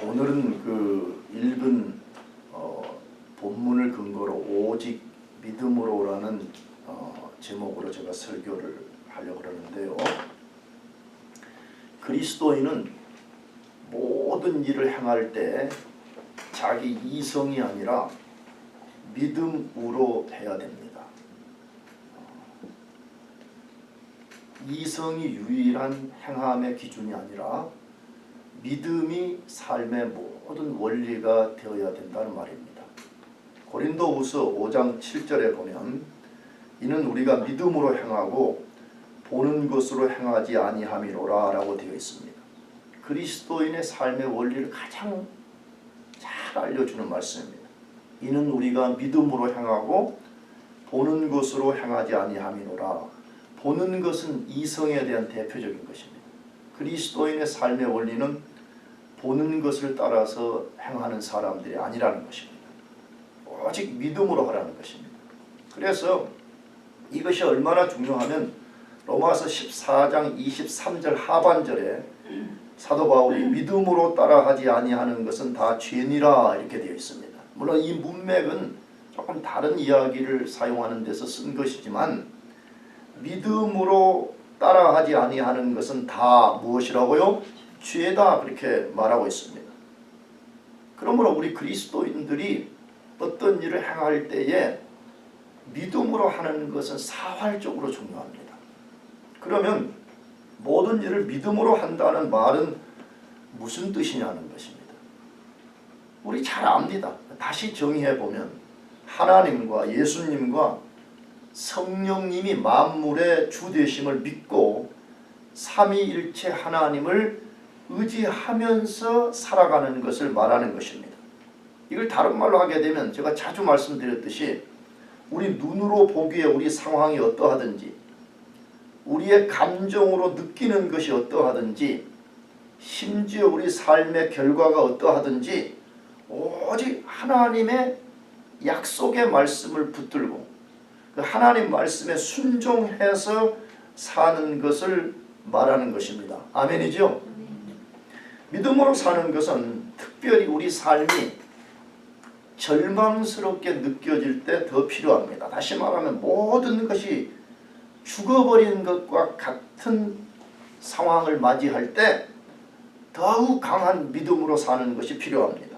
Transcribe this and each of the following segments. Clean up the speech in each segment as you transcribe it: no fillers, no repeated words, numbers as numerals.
오늘은 그 읽은 본문을 근거로 오직 믿음으로라는 제목으로 제가 설교를 하려고 그러는데요. 그리스도인은 모든 일을 행할 때 자기 이성이 아니라 믿음으로 해야 됩니다. 이성이 유일한 행함의 기준이 아니라 믿음이 삶의 모든 원리가 되어야 된다는 말입니다. 고린도후서 5장 7절에 보면 이는 우리가 믿음으로 행하고 보는 것으로 행하지 아니함이로라 라고 되어 있습니다. 그리스도인의 삶의 원리를 가장 잘 알려주는 말씀입니다. 이는 우리가 믿음으로 행하고 보는 것으로 행하지 아니함이로라. 보는 것은 이성에 대한 대표적인 것입니다. 그리스도인의 삶의 원리는 보는 것을 따라서 행하는 사람들이 아니라는 것입니다. 오직 믿음으로 하라는 것입니다. 그래서 이것이 얼마나 중요하면 로마서 14장 23절 하반절에 사도 바울이 믿음으로 따라하지 아니하는 것은 다 죄니라 이렇게 되어 있습니다. 물론 이 문맥은 조금 다른 이야기를 사용하는 데서 쓴 것이지만 믿음으로 따라하지 아니하는 것은 다 무엇이라고요? 죄다 그렇게 말하고 있습니다. 그러므로 우리 그리스도인들이 어떤 일을 행할 때에 믿음으로 하는 것은 사활적으로 중요합니다. 그러면 모든 일을 믿음으로 한다는 말은 무슨 뜻이냐는 것입니다. 우리 잘 압니다. 다시 정의해보면 하나님과 예수님과 성령님이 만물의 주 되심을 믿고 삼위일체 하나님을 의지하면서 살아가는 것을 말하는 것입니다. 이걸 다른 말로 하게 되면 제가 자주 말씀드렸듯이 우리 눈으로 보기에 우리 상황이 어떠하든지 우리의 감정으로 느끼는 것이 어떠하든지 심지어 우리 삶의 결과가 어떠하든지 오직 하나님의 약속의 말씀을 붙들고 그 하나님 말씀에 순종해서 사는 것을 말하는 것입니다. 아멘이죠? 믿음으로 사는 것은 특별히 우리 삶이 절망스럽게 느껴질 때 더 필요합니다. 다시 말하면 모든 것이 죽어버린 것과 같은 상황을 맞이할 때 더욱 강한 믿음으로 사는 것이 필요합니다.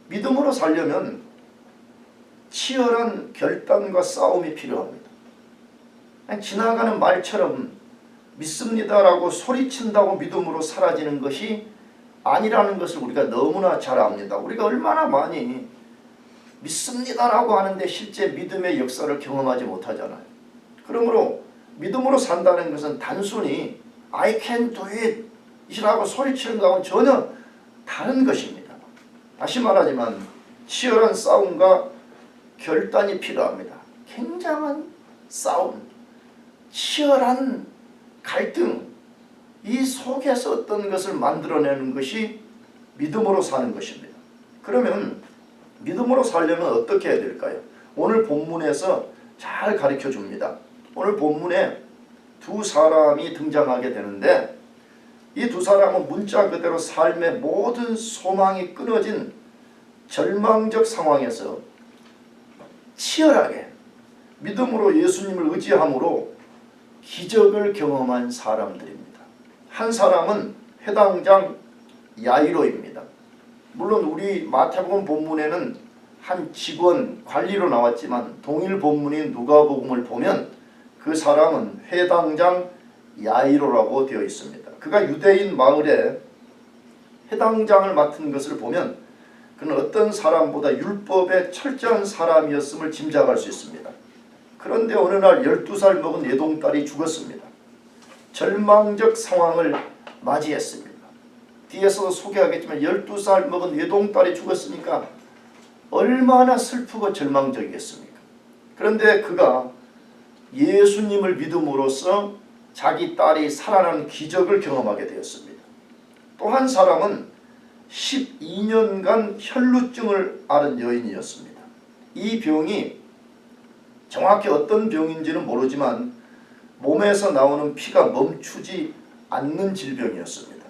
믿음으로 살려면 치열한 결단과 싸움이 필요합니다. 그냥 지나가는 말처럼 믿습니다라고 소리친다고 믿음으로 사라지는 것이 아니라는 것을 우리가 너무나 잘 압니다. 우리가 얼마나 많이 믿습니다라고 하는데 실제 믿음의 역사를 경험하지 못하잖아요. 그러므로 믿음으로 산다는 것은 단순히 I can do it 이라고 소리치는 것과는 전혀 다른 것입니다. 다시 말하지만 치열한 싸움과 결단이 필요합니다. 굉장한 싸움, 치열한 갈등, 이 속에서 어떤 것을 만들어내는 것이 믿음으로 사는 것입니다. 그러면 믿음으로 살려면 어떻게 해야 될까요? 오늘 본문에서 잘 가르쳐 줍니다. 오늘 본문에 두 사람이 등장하게 되는데 이 두 사람은 문자 그대로 삶의 모든 소망이 끊어진 절망적 상황에서 치열하게 믿음으로 예수님을 의지함으로 기적을 경험한 사람들입니다. 한 사람은 회당장 야이로입니다. 물론 우리 마태복음 본문에는 한 직원 관리로 나왔지만 동일 본문인 누가복음을 보면 그 사람은 회당장 야이로라고 되어 있습니다. 그가 유대인 마을에 회당장을 맡은 것을 보면 그는 어떤 사람보다 율법에 철저한 사람이었음을 짐작할 수 있습니다. 그런데 어느 날 12살 먹은 외동딸이 죽었습니다. 절망적 상황을 맞이했습니다. 뒤에서도 소개하겠지만 12살 먹은 외동딸이 죽었으니까 얼마나 슬프고 절망적이겠습니까? 그런데 그가 예수님을 믿음으로써 자기 딸이 살아나는 기적을 경험하게 되었습니다. 또 한 사람은 12년간 혈루증을 앓은 여인이었습니다. 이 병이 정확히 어떤 병인지는 모르지만 몸에서 나오는 피가 멈추지 않는 질병이었습니다.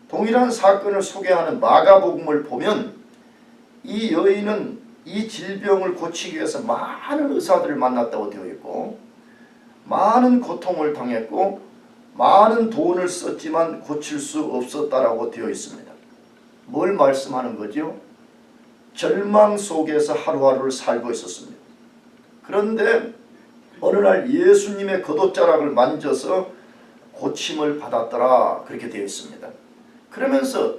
동일한 사건을 소개하는 마가복음을 보면 이 여인은 이 질병을 고치기 위해서 많은 의사들을 만났다고 되어 있고 많은 고통을 당했고 많은 돈을 썼지만 고칠 수 없었다라고 되어 있습니다. 뭘 말씀하는 거죠? 절망 속에서 하루하루를 살고 있었습니다. 그런데 어느 날 예수님의 겉옷자락을 만져서 고침을 받았더라 그렇게 되어 있습니다. 그러면서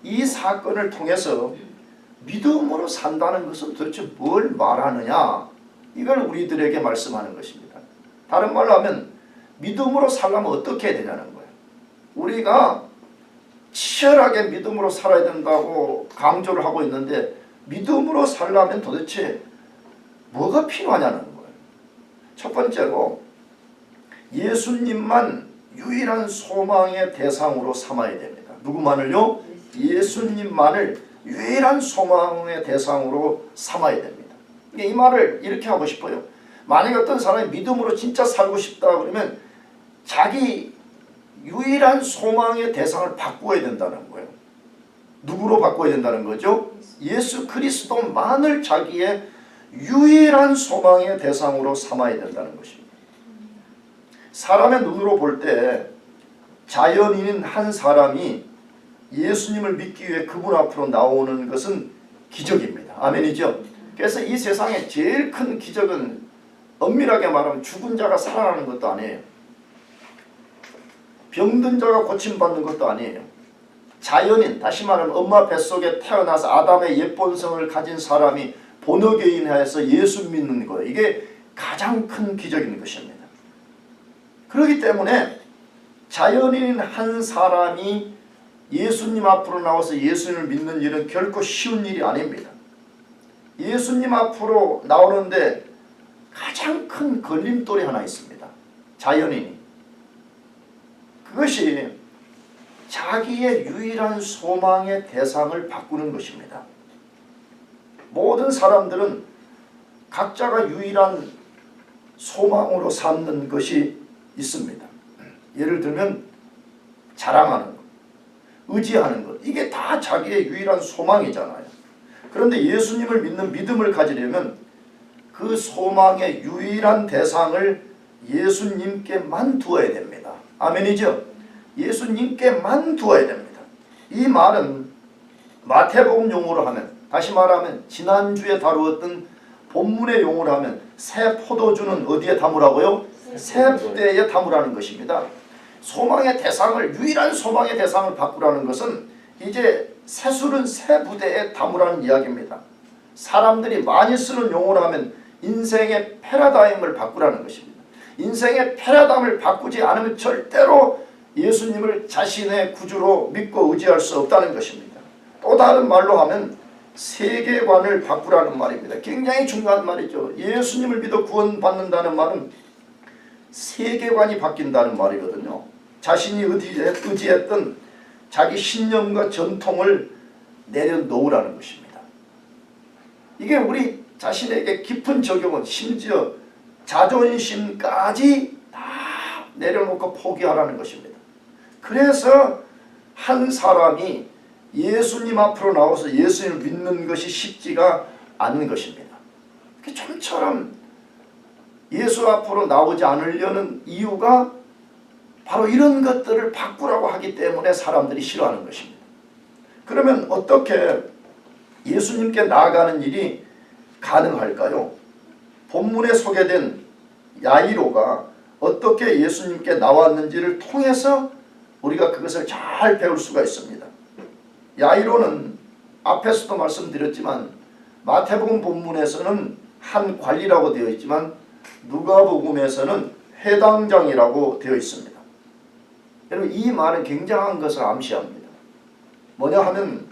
이 사건을 통해서 믿음으로 산다는 것은 도대체 뭘 말하느냐, 이걸 우리들에게 말씀하는 것입니다. 다른 말로 하면 믿음으로 살려면 어떻게 해야 되냐는 거예요. 우리가 치열하게 믿음으로 살아야 된다고 강조를 하고 있는데 믿음으로 살려면 도대체 뭐가 필요하냐는 거예요. 첫 번째로 예수님만 유일한 소망의 대상으로 삼아야 됩니다. 누구만을요? 예수님만을 유일한 소망의 대상으로 삼아야 됩니다. 이 말을 이렇게 하고 싶어요. 만약 어떤 사람이 믿음으로 진짜 살고 싶다 그러면 자기 유일한 소망의 대상을 바꾸어야 된다는 거예요. 누구로 바꿔야 된다는 거죠? 예수 그리스도만을 자기의 유일한 소망의 대상으로 삼아야 된다는 것입니다. 사람의 눈으로 볼 때 자연인인 한 사람이 예수님을 믿기 위해 그분 앞으로 나오는 것은 기적입니다. 아멘이죠? 그래서 이 세상에 제일 큰 기적은 엄밀하게 말하면 죽은 자가 살아나는 것도 아니에요. 병든 자가 고침받는 것도 아니에요. 자연인, 다시 말하면 엄마 뱃속에 태어나서 아담의 옛 본성을 가진 사람이 본어게인하여서 예수 믿는 거예요. 이게 가장 큰 기적인 것입니다. 그렇기 때문에 자연인인 한 사람이 예수님 앞으로 나와서 예수님을 믿는 일은 결코 쉬운 일이 아닙니다. 예수님 앞으로 나오는데 가장 큰 걸림돌이 하나 있습니다. 자연인이. 그것이 자기의 유일한 소망의 대상을 바꾸는 것입니다. 모든 사람들은 각자가 유일한 소망으로 삼는 것이 있습니다. 예를 들면 자랑하는 것, 의지하는 것, 이게 다 자기의 유일한 소망이잖아요. 그런데 예수님을 믿는 믿음을 가지려면 그 소망의 유일한 대상을 예수님께만 두어야 됩니다. 아멘이죠? 예수님께만 두어야 됩니다. 이 말은 마태복음 용어로 하면, 다시 말하면 지난주에 다루었던 본문의 용어로 하면 새 포도주는 어디에 담으라고요? 새 부대에 담으라는 것입니다. 소망의 대상을, 유일한 소망의 대상을 바꾸라는 것은 이제 새술은 새 부대에 담으라는 이야기입니다. 사람들이 많이 쓰는 용어로 하면 인생의 패러다임을 바꾸라는 것입니다. 인생의 패러다임을 바꾸지 않으면 절대로 예수님을 자신의 구주로 믿고 의지할 수 없다는 것입니다. 또 다른 말로 하면 세계관을 바꾸라는 말입니다. 굉장히 중요한 말이죠. 예수님을 믿어 구원받는다는 말은 세계관이 바뀐다는 말이거든요. 자신이 의지했던 자기 신념과 전통을 내려놓으라는 것입니다. 이게 우리 자신에게 깊은 적용은 심지어 자존심까지 다 내려놓고 포기하라는 것입니다. 그래서 한 사람이 예수님 앞으로 나와서 예수님을 믿는 것이 쉽지가 않은 것입니다. 좀처럼 예수 앞으로 나오지 않으려는 이유가 바로 이런 것들을 바꾸라고 하기 때문에 사람들이 싫어하는 것입니다. 그러면 어떻게 예수님께 나아가는 일이 가능할까요? 본문에 소개된 야이로가 어떻게 예수님께 나왔는지를 통해서 우리가 그것을 잘 배울 수가 있습니다. 야이로는 앞에서도 말씀드렸지만 마태복음 본문에서는 한 관리라고 되어 있지만 누가복음에서는 회당장이라고 되어 있습니다. 여러분, 이 말은 굉장한 것을 암시합니다. 뭐냐 하면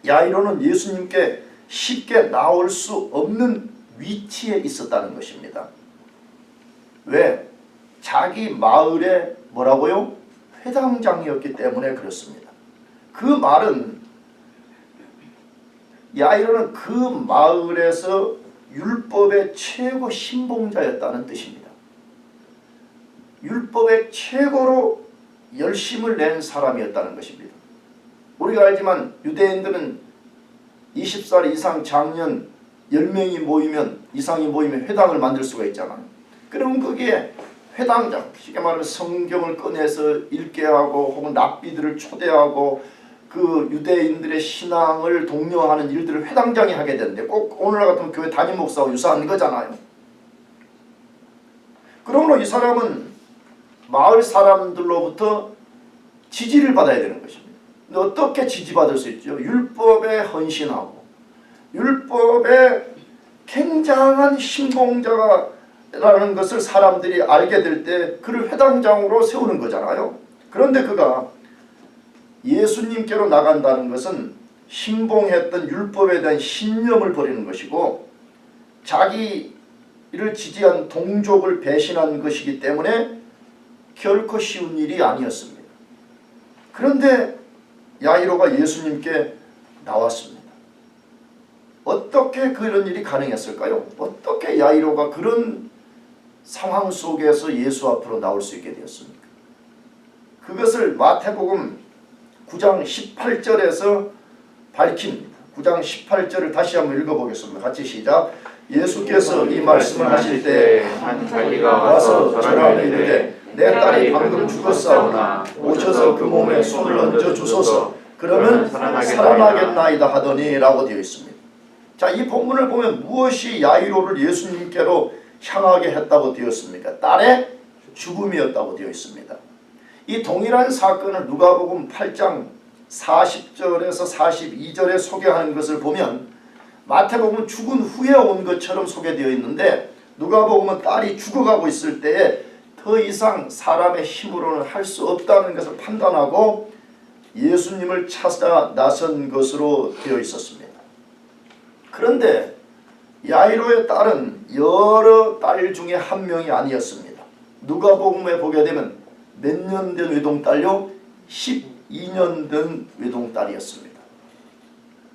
야이로는 예수님께 쉽게 나올 수 없는 위치에 있었다는 것입니다. 왜? 자기 마을에 뭐라고요? 회당장이었기 때문에 그렇습니다. 그 말은 야이로는 그 마을에서 율법의 최고 신봉자였다는 뜻입니다. 율법의 최고로 열심을 낸 사람이었다는 것입니다. 우리가 알지만 유대인들은 20살 이상 장년 10명이 모이면 이상이 모이면 회당을 만들 수가 있잖아요. 그러면 거기에 회당장, 쉽게 말하면 성경을 꺼내서 읽게 하고 혹은 랍비들을 초대하고 그 유대인들의 신앙을 독려하는 일들을 회당장이 하게 되는데 꼭 오늘날 같은 교회 담임 목사와 유사한 거잖아요. 그러므로 이 사람은 마을 사람들로부터 지지를 받아야 되는 것입니다. 근데 어떻게 지지받을 수 있죠? 율법에 헌신하고 율법에 굉장한 신봉자라는 것을 사람들이 알게 될 때 그를 회당장으로 세우는 거잖아요. 그런데 그가 예수님께로 나간다는 것은 신봉했던 율법에 대한 신념을 버리는 것이고 자기를 지지한 동족을 배신한 것이기 때문에 결코 쉬운 일이 아니었습니다. 그런데 야이로가 예수님께 나왔습니다. 어떻게 그런 일이 가능했을까요? 어떻게 야이로가 그런 상황 속에서 예수 앞으로 나올 수 있게 되었습니까? 그것을 마태복음 9장 18절에서 밝힙니다. 9장 18절을 다시 한번 읽어보겠습니다. 같이 시작. 예수께서 이 말씀을 하실 때 한 자기가 와서 저랑 이르되 내 딸이 방금 죽었사오나 오셔서 그 몸에 손을 얹어 주소서 그러면 살아나겠나이다 하더니 라고 되어 있습니다. 자, 이 본문을 보면 무엇이 야이로를 예수님께로 향하게 했다고 되었습니까? 딸의 죽음이었다고 되어 있습니다. 이 동일한 사건을 누가복음 8장 40절에서 42절에 소개하는 것을 보면 마태복음은 죽은 후에 온 것처럼 소개되어 있는데 누가복음은 딸이 죽어가고 있을 때에 더 이상 사람의 힘으로는 할 수 없다는 것을 판단하고 예수님을 찾아 나선 것으로 되어 있었습니다. 그런데 야이로의 딸은 여러 딸 중에 한 명이 아니었습니다. 누가복음에 보게 되면 몇 년 된 외동딸요? 12년 된 외동딸이었습니다.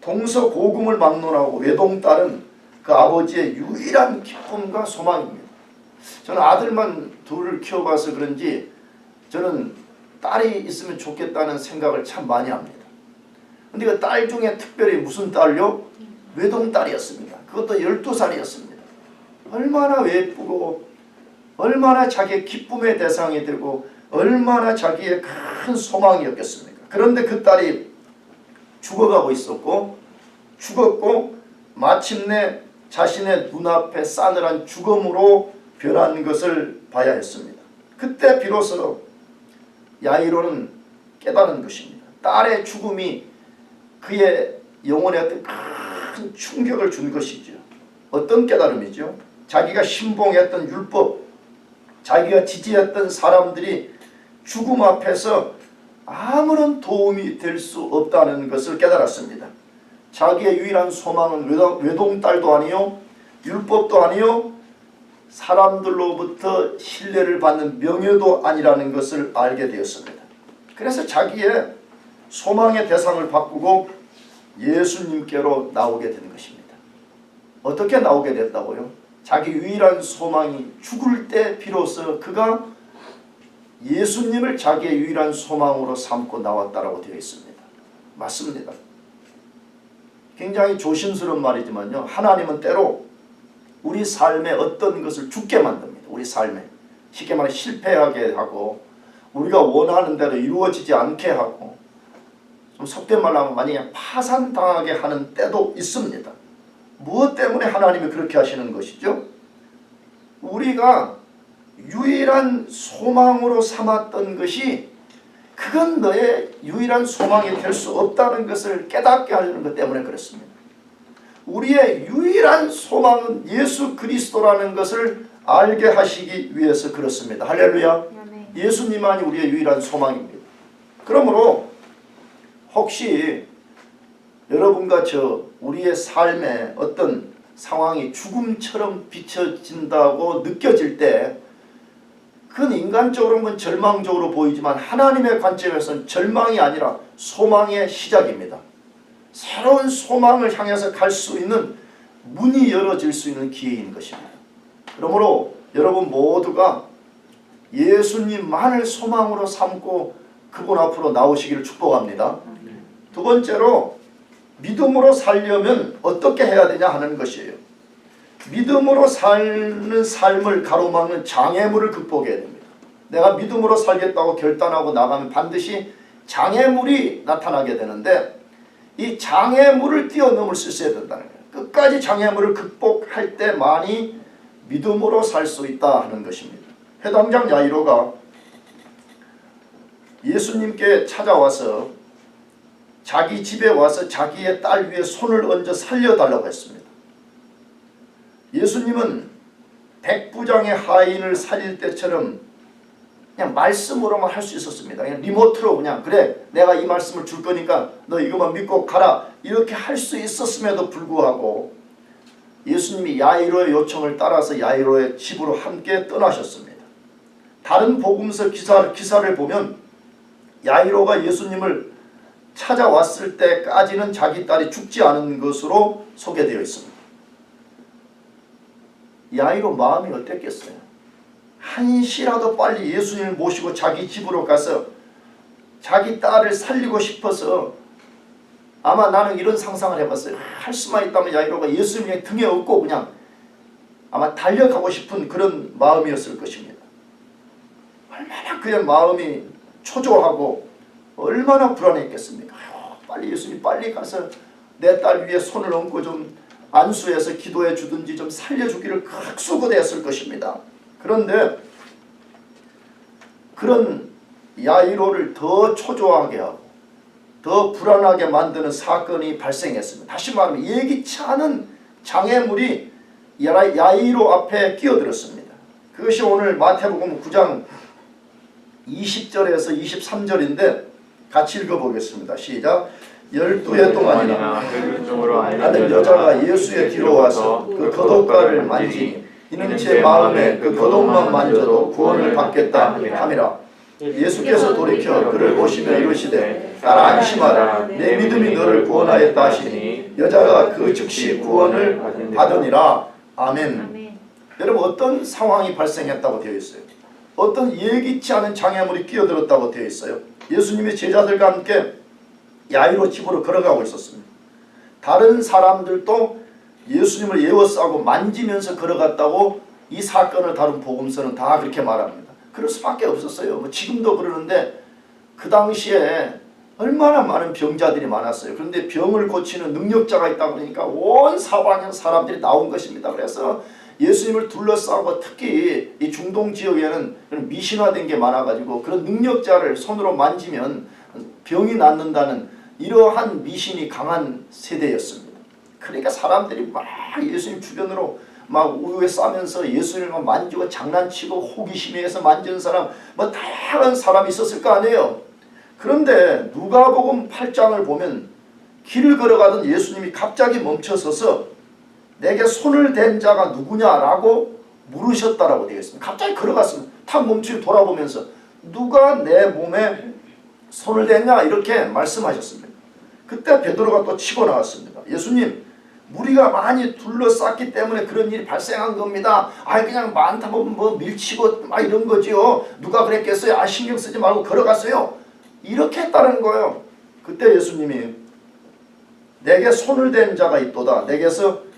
동서고금을 막론하고 외동딸은 그 아버지의 유일한 기쁨과 소망입니다. 저는 아들만 둘을 키워봐서 그런지 저는 딸이 있으면 좋겠다는 생각을 참 많이 합니다. 근데 그 딸 중에 특별히 무슨 딸요? 외동딸이었습니다. 그것도 12살이었습니다. 얼마나 예쁘고 얼마나 자기의 기쁨의 대상이 되고 얼마나 자기의 큰 소망이었겠습니까? 그런데 그 딸이 죽어가고 있었고 죽었고 마침내 자신의 눈앞에 싸늘한 죽음으로 변한 것을 봐야 했습니다. 그때 비로소 야이로는 깨달은 것입니다. 딸의 죽음이 그의 영혼에 어떤 큰 충격을 준 것이죠. 어떤 깨달음이죠? 자기가 신봉했던 율법, 자기가 지지했던 사람들이 죽음 앞에서 아무런 도움이 될 수 없다는 것을 깨달았습니다. 자기의 유일한 소망은 외동딸도 아니요 율법도 아니요 사람들로부터 신뢰를 받는 명예도 아니라는 것을 알게 되었습니다. 그래서 자기의 소망의 대상을 바꾸고 예수님께로 나오게 된 것입니다. 어떻게 나오게 됐다고요? 자기 유일한 소망이 죽을 때 비로소 그가 예수님을 자기의 유일한 소망으로 삼고 나왔다라고 되어 있습니다. 맞습니다. 굉장히 조심스러운 말이지만요. 하나님은 때로 우리 삶에 어떤 것을 죽게 만듭니다. 우리 삶에. 쉽게 말해 실패하게 하고 우리가 원하는 대로 이루어지지 않게 하고 좀 속된 말로 하면 만약에 파산당하게 하는 때도 있습니다. 무엇 때문에 하나님이 그렇게 하시는 것이죠? 우리가 유일한 소망으로 삼았던 것이 그건 너의 유일한 소망이 될 수 없다는 것을 깨닫게 하려는 것 때문에 그렇습니다. 우리의 유일한 소망은 예수 그리스도라는 것을 알게 하시기 위해서 그렇습니다. 할렐루야. 예수님만이 우리의 유일한 소망입니다. 그러므로 혹시 여러분과 저 우리의 삶에 어떤 상황이 죽음처럼 비춰진다고 느껴질 때 그건 인간적으로는 절망적으로 보이지만 하나님의 관점에서는 절망이 아니라 소망의 시작입니다. 새로운 소망을 향해서 갈 수 있는 문이 열어질 수 있는 기회인 것입니다. 그러므로 여러분 모두가 예수님만을 소망으로 삼고 그분 앞으로 나오시기를 축복합니다. 두 두 번째로 믿음으로 살려면 어떻게 해야 되냐 하는 것이에요. 믿음으로 사는 삶을 가로막는 장애물을 극복해야 됩니다. 내가 믿음으로 살겠다고 결단하고 나가면 반드시 장애물이 나타나게 되는데 이 장애물을 뛰어넘을 수 있어야 된다는 거예요. 끝까지 장애물을 극복할 때만이 믿음으로 살 수 있다 하는 것입니다. 해당장 야이로가 예수님께 찾아와서 자기 집에 와서 자기의 딸 위에 손을 얹어 살려달라고 했습니다. 예수님은 백부장의 하인을 살릴 때처럼 그냥 말씀으로만 할 수 있었습니다. 그냥 리모트로 그냥 그래 내가 이 말씀을 줄 거니까 너 이것만 믿고 가라 이렇게 할 수 있었음에도 불구하고 예수님이 야이로의 요청을 따라서 야이로의 집으로 함께 떠나셨습니다. 다른 복음서 기사를 보면 야이로가 예수님을 찾아왔을 때까지는 자기 딸이 죽지 않은 것으로 소개되어 있습니다. 야이로 마음이 어땠겠어요? 한시라도 빨리 예수님을 모시고 자기 집으로 가서 자기 딸을 살리고 싶어서 아마 나는 이런 상상을 해봤어요. 할 수만 있다면 야이로가 예수님의 등에 업고 그냥 아마 달려가고 싶은 그런 마음이었을 것입니다. 얼마나 그의 마음이 초조하고 얼마나 불안했겠습니까? 빨리 예수님 빨리 가서 내 딸 위에 손을 얹고 좀 안수해서 기도해 주든지 좀 살려주기를 극수거대했을 것입니다. 그런데 그런 야이로를 더 초조하게 하고 더 불안하게 만드는 사건이 발생했습니다. 다시 말하면 예기치 않은 장애물이 야이로 앞에 끼어들었습니다. 그것이 오늘 마태복음 9장 20절에서 23절인데 같이 읽어보겠습니다. 시작. 12해 동안이나 하는 여자가 예수의 뒤로 와서 그 겉옷가를 만지니 이는 제 마음에 그 겉옷만 만져도 구원을 받겠다 함이라. 예수께서 돌이켜 그를 보시며 이르시되 딸아 안심하라 내 믿음이 너를 구원하였다 하시니 여자가 그 즉시 구원을 받으니라. 아멘. 여러분 어떤 상황이 발생했다고 되어 있어요? 어떤 예기치 않은 장애물이 끼어들었다고 되어 있어요? 예수님의 제자들과 함께 야이로 집으로 걸어가고 있었습니다. 다른 사람들도 예수님을 에워싸고 만지면서 걸어갔다고 이 사건을 다룬 복음서는 다 그렇게 말합니다. 그럴 수밖에 없었어요. 뭐 지금도 그러는데 그 당시에 얼마나 많은 병자들이 많았어요. 그런데 병을 고치는 능력자가 있다 보니까 온 사방에 사람들이 나온 것입니다. 그래서 예수님을 둘러싸고 특히 이 중동 지역에는 미신화된 게 많아가지고 그런 능력자를 손으로 만지면 병이 낫는다는 이러한 미신이 강한 세대였습니다. 그러니까 사람들이 막 예수님 주변으로 막 우유에 싸면서 예수님을 만지고 장난치고 호기심에서 만지는 사람 뭐 다양한 사람이 있었을 거 아니에요. 그런데 누가복음 8장을 보면 길을 걸어가던 예수님이 갑자기 멈춰서서 내게 손을 댄 자가 누구냐라고 물으셨다라고 되어 있습니다. 갑자기 걸어갔습니다. 탁 멈추고 돌아보면서 누가 내 몸에 손을 댔냐 이렇게 말씀하셨습니다. 그때 베드로가 또 치고 나왔습니다. 예수님 무리가 많이 둘러쌌기 때문에 그런 일이 발생한 겁니다. 그냥 많다 보면 뭐 밀치고 막 이런 거지요. 누가 그랬겠어요? 신경 쓰지 말고 걸어갔어요. 이렇게 했다는 거예요. 그때 예수님이 내게 손을 댄 자가 있도다. 내게서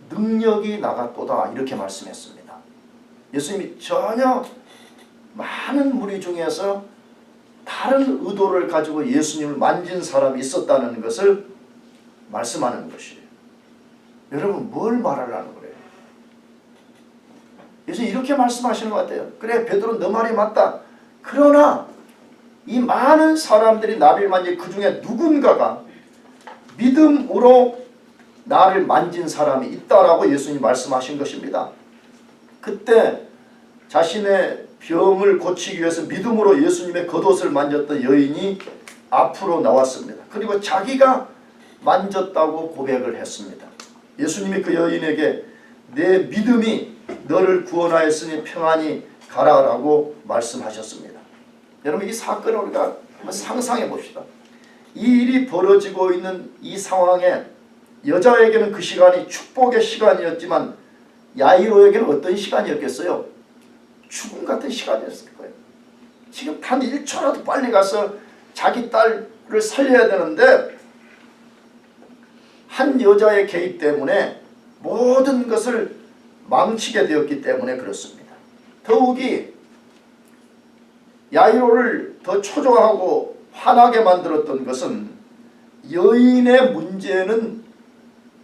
능력이 나갔도다. 이렇게 말씀했습니다. 예수님이 전혀 많은 무리 중에서 다른 의도를 가지고 예수님을 만진 사람이 있었다는 것을 말씀하는 것이에요. 여러분 뭘 말하려는 거예요? 예수님 이렇게 말씀하시는 것 같아요. 그래 베드로 너 말이 맞다. 그러나 이 많은 사람들이 나를 만진 그 중에 누군가가 믿음으로 나를 만진 사람이 있다라고 예수님이 말씀하신 것입니다. 그때 자신의 병을 고치기 위해서 믿음으로 예수님의 겉옷을 만졌던 여인이 앞으로 나왔습니다. 그리고 자기가 만졌다고 고백을 했습니다. 예수님이 그 여인에게 내 믿음이 너를 구원하였으니 평안히 가라라고 말씀하셨습니다. 여러분 이 사건을 우리가 한번 상상해 봅시다. 이 일이 벌어지고 있는 이 상황에 여자에게는 그 시간이 축복의 시간이었지만 야이로에게는 어떤 시간이었겠어요? 죽음 같은 시간이었을 거예요. 지금 단 1초라도 빨리 가서 자기 딸을 살려야 되는데 한 여자의 개입 때문에 모든 것을 망치게 되었기 때문에 그렇습니다. 더욱이 야이로를 더 초조하고 화나게 만들었던 것은 여인의 문제는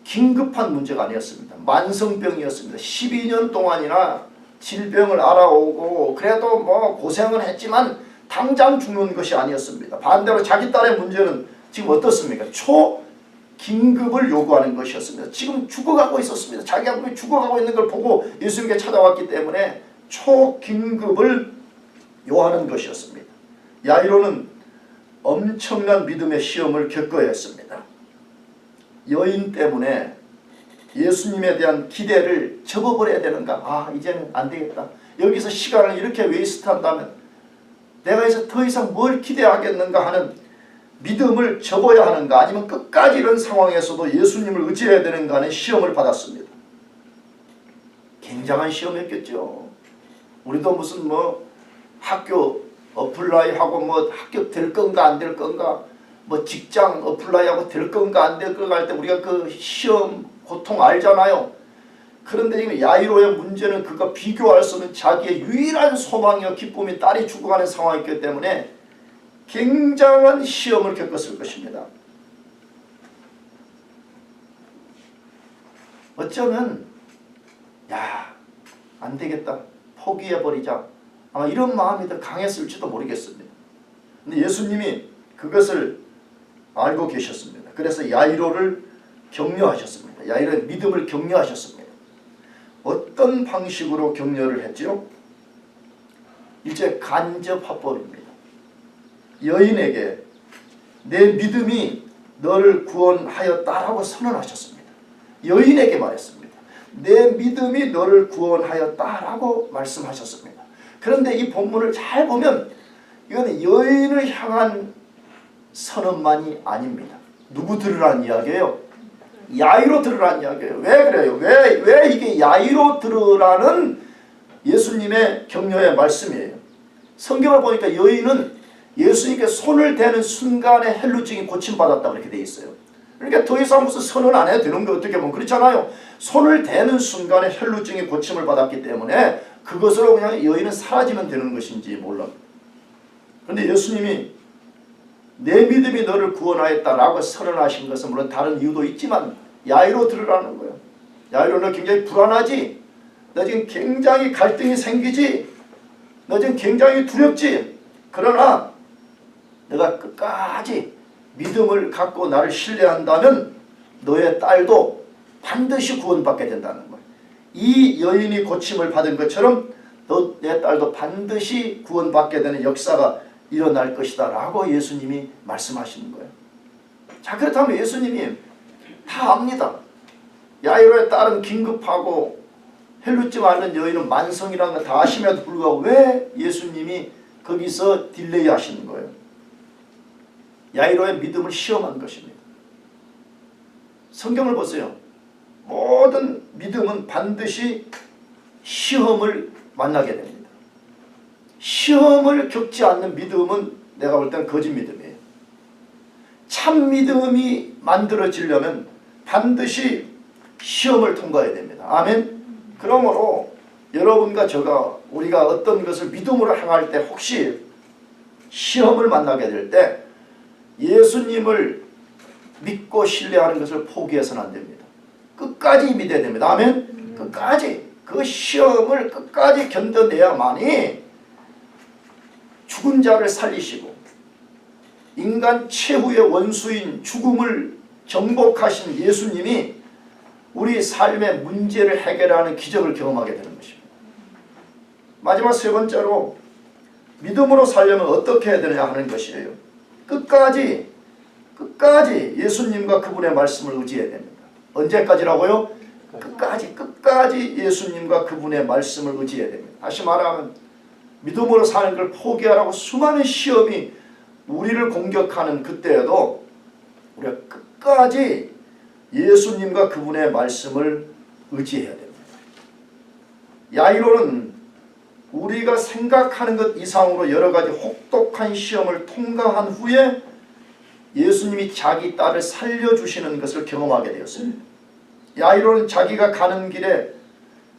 긴급한 문제가 아니었습니다. 만성병이었습니다. 12년 동안이나 질병을 알아오고 그래도 뭐 고생은 했지만 당장 죽는 것이 아니었습니다. 반대로 자기 딸의 문제는 지금 어떻습니까? 초긴급을 요구하는 것이었습니다. 지금 죽어가고 있었습니다. 자기 아버지 죽어가고 있는 걸 보고 예수님께 찾아왔기 때문에 초긴급을 요하는 것이었습니다. 야이로는 엄청난 믿음의 시험을 겪어야 했습니다. 여인 때문에 예수님에 대한 기대를 접어버려야 되는가? 아, 이제는 안 되겠다. 여기서 시간을 이렇게 웨이스트한다면 내가 이제 더 이상 뭘 기대하겠는가 하는 믿음을 접어야 하는가? 아니면 끝까지 이런 상황에서도 예수님을 의지해야 되는가 하는 시험을 받았습니다. 굉장한 시험이었겠죠. 우리도 무슨 뭐 학교 어플라이하고 뭐 합격될 건가 안 될 건가, 뭐 직장 어플라이하고 될 건가 안 될 건가 할 때 우리가 그 시험 고통 알잖아요. 그런데 지금 야이로의 문제는 그가 비교할 수 없는 자기의 유일한 소망이와 기쁨이 딸이 죽어가는 상황이었기 때문에 굉장한 시험을 겪었을 것입니다. 어쩌면 야, 안 되겠다, 포기해버리자, 아마 이런 마음이 더 강했을지도 모르겠습니다. 근데 예수님이 그것을 알고 계셨습니다. 그래서 야이로를 격려하셨습니다. 야이로의 믿음을 격려하셨습니다. 어떤 방식으로 격려를 했지요? 이제 간접 화법입니다. 여인에게 내 믿음이 너를 구원하였다라고 선언하셨습니다. 여인에게 말했습니다. 내 믿음이 너를 구원하였다라고 말씀하셨습니다. 그런데 이 본문을 잘 보면 이건 여인을 향한 선언만이 아닙니다. 누구 들으라는 이야기예요? 야이로 들으라는 이야기예요. 왜 그래요? 왜 이게 야이로 들으라는 예수님의 격려의 말씀이에요? 성경을 보니까 여인은 예수님께 손을 대는 순간에 헬루증이 고침받았다고 이렇게 돼 있어요. 그러니까 더 이상 무슨 선언 안 해도 되는 거 어떻게 보면 그렇잖아요. 손을 대는 순간에 헬루증이 고침을 받았기 때문에 그것으로 그냥 여인은 사라지면 되는 것인지 몰라. 그런데 예수님이 내 믿음이 너를 구원하였다라고 선언하신 것은 물론 다른 이유도 있지만 야이로 들으라는 거예요. 야이로, 너 굉장히 불안하지? 너 지금 굉장히 갈등이 생기지? 너 지금 굉장히 두렵지? 그러나 내가 끝까지 믿음을 갖고 나를 신뢰한다면 너의 딸도 반드시 구원받게 된다는 거예요. 이 여인이 고침을 받은 것처럼 내 딸도 반드시 구원받게 되는 역사가 일어날 것이다 라고 예수님이 말씀하시는 거예요. 자, 그렇다면 예수님이 다 압니다. 야이로의 딸은 긴급하고 헬루증 앓는 여인은 만성이라는 걸 다 아심에도 불구하고 왜 예수님이 거기서 딜레이 하시는 거예요? 야이로의 믿음을 시험한 것입니다. 성경을 보세요. 모든 믿음은 반드시 시험을 만나게 됩니다. 시험을 겪지 않는 믿음은 내가 볼 때는 거짓 믿음이에요. 참 믿음이 만들어지려면 반드시 시험을 통과해야 됩니다. 아멘. 그러므로 여러분과 우리가 어떤 것을 믿음으로 행할 때 혹시 시험을 만나게 될 때 예수님을 믿고 신뢰하는 것을 포기해서는 안 됩니다. 끝까지 믿어야 됩니다. 아멘. 끝까지 그 시험을 끝까지 견뎌내야만이 죽은 자를 살리시고 인간 최후의 원수인 죽음을 정복하신 예수님이 우리 삶의 문제를 해결하는 기적을 경험하게 되는 것입니다. 마지막 세 번째로 믿음으로 살려면 어떻게 해야 되느냐 하는 것이에요. 끝까지 예수님과 그분의 말씀을 의지해야 됩니다. 언제까지라고요? 끝까지 예수님과 그분의 말씀을 의지해야 됩니다. 다시 말하면 믿음으로 사는 걸 포기하라고 수많은 시험이 우리를 공격하는 그때에도 우리가 끝까지 예수님과 그분의 말씀을 의지해야 됩니다. 야이로는 우리가 생각하는 것 이상으로 여러 가지 혹독한 시험을 통과한 후에 예수님이 자기 딸을 살려주시는 것을 경험하게 되었습니다. 야이로는 자기가 가는 길에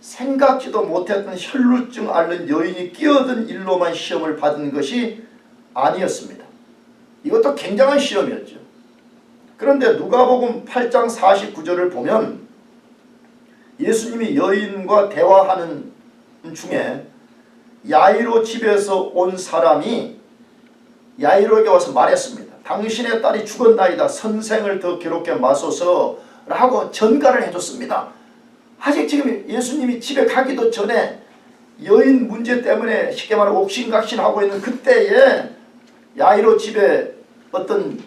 생각지도 못했던 혈루증 앓는 여인이 끼어든 일로만 시험을 받은 것이 아니었습니다. 이것도 굉장한 시험이었죠. 그런데 누가복음 8장 49절을 보면 예수님이 여인과 대화하는 중에 야이로 집에서 온 사람이 야이로에게 와서 말했습니다. 당신의 딸이 죽었나이다. 선생을 더 괴롭게 마소서 라고 전가를 해줬습니다. 아직 지금 예수님이 집에 가기도 전에 여인 문제 때문에 쉽게 말하면 옥신각신하고 있는 그때에 야이로 집에 어떤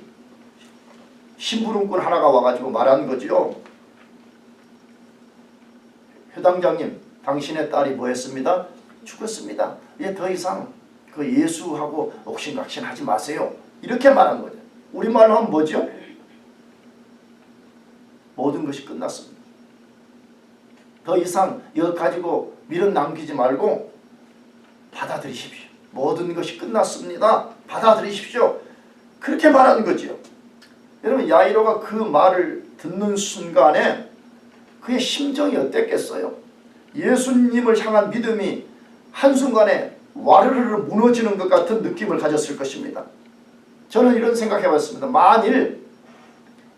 심부름꾼 하나가 와가지고 말한 거지요. 회당장님, 당신의 딸이 뭐 했습니다? 죽었습니다. 예, 더 이상 그 예수하고 옥신각신하지 마세요. 이렇게 말한 거죠. 우리말로 하면 뭐죠? 모든 것이 끝났습니다. 더 이상 이거 가지고 미련 남기지 말고 받아들이십시오. 모든 것이 끝났습니다. 받아들이십시오. 그렇게 말하는 거죠. 여러분, 야이로가 그 말을 듣는 순간에 그의 심정이 어땠겠어요? 예수님을 향한 믿음이 한순간에 와르르르 무너지는 것 같은 느낌을 가졌을 것입니다. 저는 이런 생각해봤습니다. 만일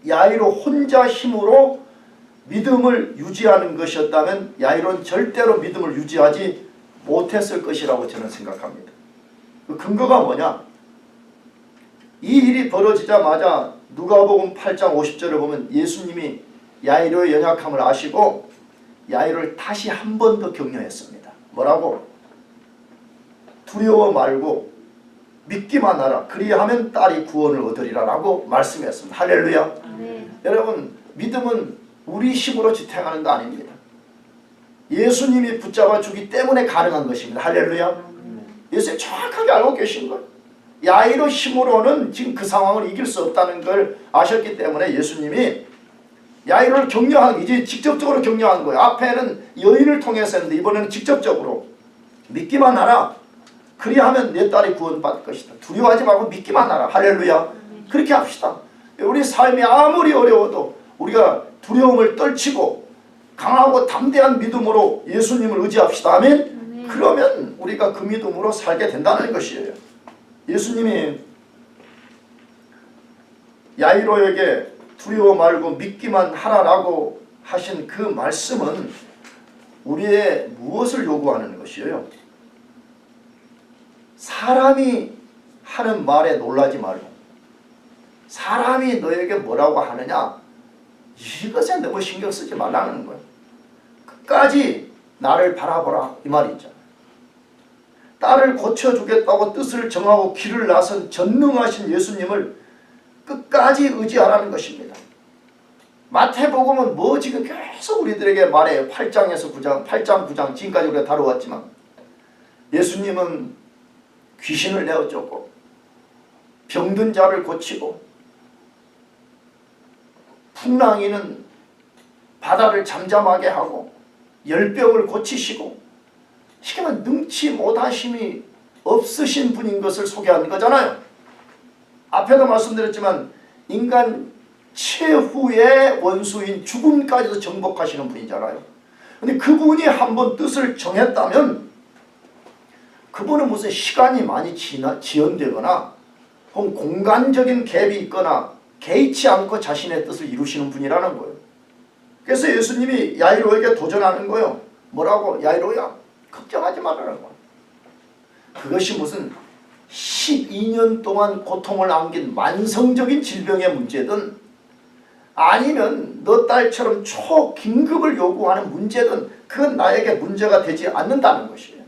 야이로 혼자 힘으로 믿음을 유지하는 것이었다면 야이로는 절대로 믿음을 유지하지 못했을 것이라고 저는 생각합니다. 그 근거가 뭐냐? 이 일이 벌어지자마자 누가복음 8장 50절을 보면 예수님이 야이로의 연약함을 아시고 야이로를 다시 한 번 더 격려했습니다. 뭐라고? 두려워 말고 믿기만 하라. 그리하면 딸이 구원을 얻으리라 라고 말씀했습니다. 할렐루야. 네. 여러분, 믿음은 우리 힘으로 지탱하는 거 아닙니다. 예수님이 붙잡아 주기 때문에 가능한 것입니다. 할렐루야. 예수님 정확하게 알고 계신 거예요. 야이로 힘으로는 지금 그 상황을 이길 수 없다는 걸 아셨기 때문에 예수님이 야이로를 격려하는, 이제 직접적으로 격려하는 거예요. 앞에는 여인을 통해서 했는데 이번에는 직접적으로 믿기만 하라. 그리하면 내 딸이 구원받을 것이다. 두려워하지 말고 믿기만 하라. 할렐루야. 그렇게 합시다. 우리 삶이 아무리 어려워도 우리가 두려움을 떨치고 강하고 담대한 믿음으로 예수님을 의지합시다. 아멘. 그러면 우리가 그 믿음으로 살게 된다는 것이에요. 예수님이 야이로에게 두려워 말고 믿기만 하라라고 하신 그 말씀은 우리의 무엇을 요구하는 것이에요? 사람이 하는 말에 놀라지 말고 사람이 너에게 뭐라고 하느냐 이것에 너무 신경 쓰지 말라는 거예요. 끝까지 나를 바라보라 이 말이 있잖아요. 딸을 고쳐주겠다고 뜻을 정하고 길을 나선 전능하신 예수님을 끝까지 의지하라는 것입니다. 마태복음은 뭐 지금 계속 우리들에게 말해요. 8장에서 9장, 8장 9장 지금까지 우리가 다루었지만 예수님은 귀신을 내어쫓고 병든 자를 고치고 풍랑이는 바다를 잠잠하게 하고 열병을 고치시고 쉽게 말하면 능치 못하심이 없으신 분인 것을 소개하는 거잖아요. 앞에도 말씀드렸지만 인간 최후의 원수인 죽음까지도 정복하시는 분이잖아요. 근데 그분이 한번 뜻을 정했다면 그분은 무슨 시간이 많이 지연되거나 혹은 공간적인 갭이 있거나 개의치 않고 자신의 뜻을 이루시는 분이라는 거예요. 그래서 예수님이 야이로에게 도전하는 거예요. 뭐라고? 야이로야, 걱정하지 말라는 거예요. 그것이 무슨 12년 동안 고통을 안긴 만성적인 질병의 문제든 아니면 너 딸처럼 초긴급을 요구하는 문제든 그건 나에게 문제가 되지 않는다는 것이에요.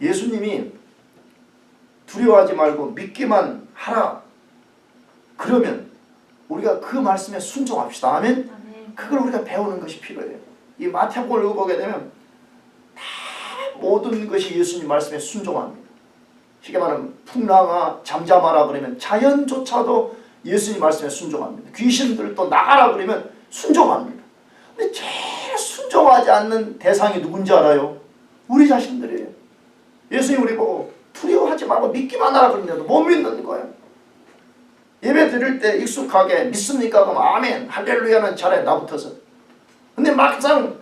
예수님이 두려워하지 말고 믿기만 하라. 그러면 우리가 그 말씀에 순종합시다. 아멘? 그걸 우리가 배우는 것이 필요해요. 이 마태복음을 읽어보게 되면 다 모든 것이 예수님 말씀에 순종합니다. 쉽게 말하면 풍랑아 잠잠하라 그러면 자연조차도 예수님 말씀에 순종합니다. 귀신들도 나가라 그러면 순종합니다. 근데 제일 순종하지 않는 대상이 누군지 알아요? 우리 자신들이에요. 예수님 우리 보고 두려워하지 말고 믿기만 하라 그러는데도 못 믿는 거예요. 예배 드릴 때 익숙하게 믿습니까? 그럼 아멘 할렐루야는 잘해 나부터서. 근데 막상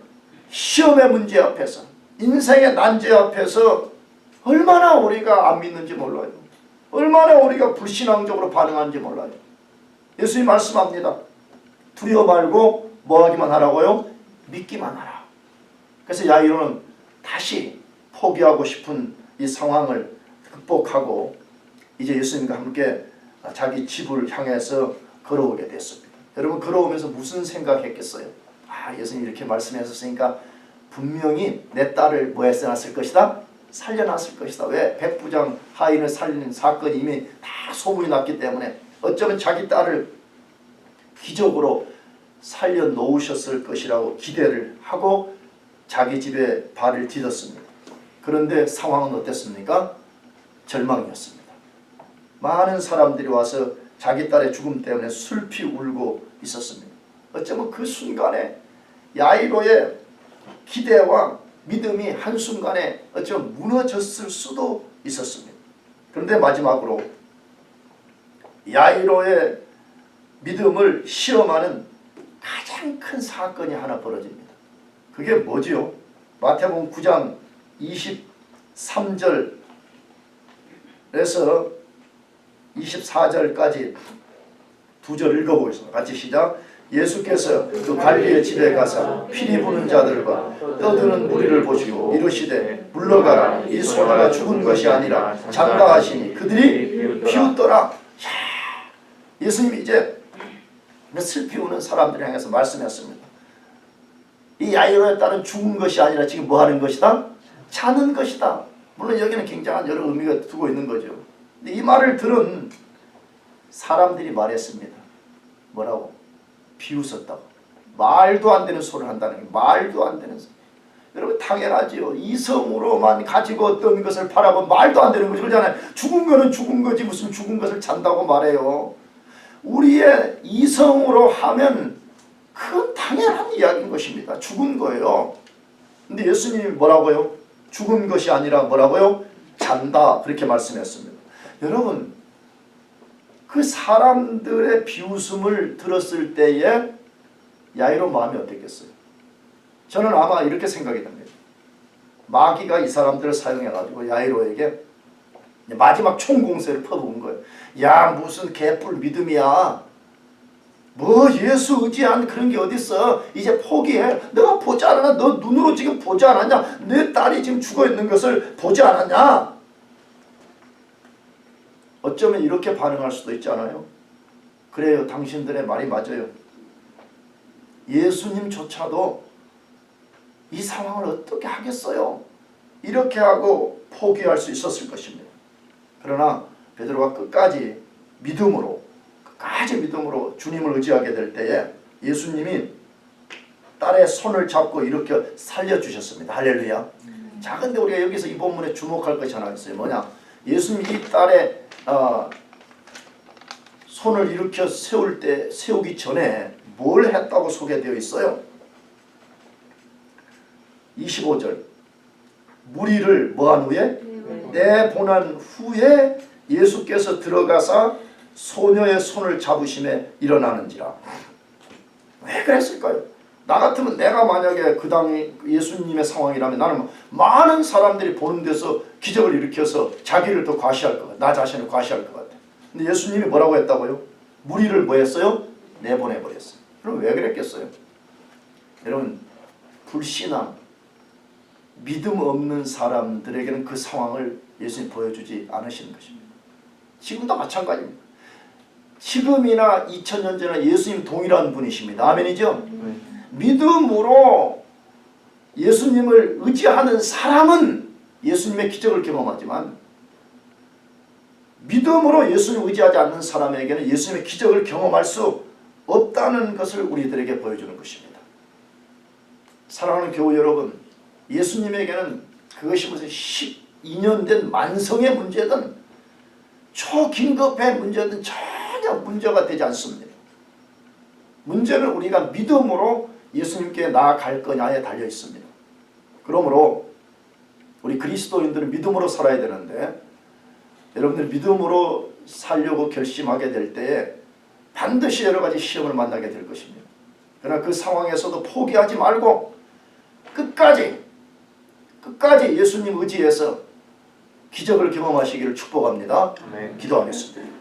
시험의 문제 앞에서 인생의 난제 앞에서 얼마나 우리가 안 믿는지 몰라요. 얼마나 우리가 불신앙적으로 반응하는지 몰라요. 예수님 말씀합니다. 두려워 말고 뭐 하기만 하라고요? 믿기만 하라. 그래서 야이로는 다시 포기하고 싶은 이 상황을 극복하고 이제 예수님과 함께 자기 집을 향해서 걸어오게 됐습니다. 여러분 걸어오면서 무슨 생각했겠어요? 예수님 이렇게 말씀하셨으니까 분명히 내 딸을 뭐 했어놨을 것이다? 살려놨을 것이다. 왜? 백부장 하인을 살리는 사건이 이미 다 소문이 났기 때문에 어쩌면 자기 딸을 기적으로 살려놓으셨을 것이라고 기대를 하고 자기 집에 발을 디뎠습니다. 그런데 상황은 어땠습니까? 절망이었습니다. 많은 사람들이 와서 자기 딸의 죽음 때문에 슬피 울고 있었습니다. 어쩌면 그 순간에 야이로의 기대와 믿음이 한순간에 어쩌면 무너졌을 수도 있었습니다. 그런데 마지막으로 야이로의 믿음을 시험하는 가장 큰 사건이 하나 벌어집니다. 그게 뭐지요? 마태복음 9장 23절에서 24절까지 두 절 읽어보겠습니다. 같이 시작. 예수께서 그 갈리의 집에 가서 피리 부는 자들과 떠드는 무리를 보시고 이르시되 물러가라. 이 소나가 죽은 것이 아니라 잔다 하시니 그들이 비웃더라. 예수님이 이제 슬피 우는 사람들을 향해서 말씀했습니다. 이 야이로에 따른 죽은 것이 아니라 지금 뭐 하는 것이다? 자는 것이다. 물론 여기는 굉장한 여러 의미가 두고 있는 거죠. 근데 이 말을 들은 사람들이 말했습니다. 뭐라고? 비웃었다고. 말도 안 되는 소리를 한다는 게 말도 안 되는 소리. 여러분 당연하지요. 이성으로만 가지고 어떤 것을 바라보면 말도 안 되는 거죠. 그러잖아요. 죽은 거는 죽은 거지 무슨 죽은 것을 잔다고 말해요. 우리의 이성으로 하면 그건 당연한 이야기인 것입니다. 죽은 거예요. 근데 예수님이 뭐라고요? 죽은 것이 아니라 뭐라고요? 잔다. 그렇게 말씀했습니다. 여러분 그 사람들의 비웃음을 들었을 때에 야이로 마음이 어땠겠어요? 저는 아마 이렇게 생각이 듭니다. 마귀가 이 사람들을 사용해가지고 야이로에게 마지막 총공세를 퍼부은 거예요. 야 무슨 개뿔 믿음이야. 뭐 예수 의지한 그런 게 어딨어. 이제 포기해. 내가 보지 않았냐. 너 눈으로 지금 보지 않았냐. 내 딸이 지금 죽어있는 것을 보지 않았냐. 어쩌면 이렇게 반응할 수도 있잖아요. 그래요. 당신들의 말이 맞아요. 예수님조차도 이 상황을 어떻게 하겠어요. 이렇게 하고 포기할 수 있었을 것입니다. 그러나 베드로가 끝까지 믿음으로 주님을 의지하게 될 때에 예수님이 딸의 손을 잡고 이렇게 살려주셨습니다. 할렐루야. 자, 근데 우리가 여기서 이 본문에 주목할 것이 하나 있어요. 뭐냐? 예수님이 이 딸의 손을 일으켜 세우기 전에 뭘 했다고 소개되어 있어요? 25절. 무리를 뭐한 후에? 내보낸 후에 예수께서 들어가사 소녀의 손을 잡으심에 일어나는지라. 왜 그랬을까요? 나 같으면 내가 만약에 그 당이 예수님의 상황이라면 나는 많은 사람들이 보는 데서 기적을 일으켜서 자기를 더 과시할 것 같아. 나 자신을 과시할 것 같아. 근데 예수님이 뭐라고 했다고요? 무리를 뭐 했어요? 내보내버렸어요. 그럼 왜 그랬겠어요? 여러분 불신앙, 믿음 없는 사람들에게는 그 상황을 예수님 보여주지 않으시는 것입니다. 지금도 마찬가지입니다. 지금이나 2000년 전에 예수님 동일한 분이십니다. 아멘이죠? 믿음으로 예수님을 의지하는 사람은 예수님의 기적을 경험하지만 믿음으로 예수님을 의지하지 않는 사람에게는 예수님의 기적을 경험할 수 없다는 것을 우리들에게 보여주는 것입니다. 사랑하는 교우 여러분, 예수님에게는 그것이 무슨 12년 된 만성의 문제든 초긴급의 문제든 전혀 문제가 되지 않습니다. 문제는 우리가 믿음으로 예수님께 나아갈 거냐에 달려 있습니다. 그러므로 우리 그리스도인들은 믿음으로 살아야 되는데 여러분들 믿음으로 살려고 결심하게 될 때에 반드시 여러 가지 시험을 만나게 될 것입니다. 그러나 그 상황에서도 포기하지 말고 끝까지 예수님 의지해서 기적을 경험하시기를 축복합니다. 아멘. 기도하겠습니다.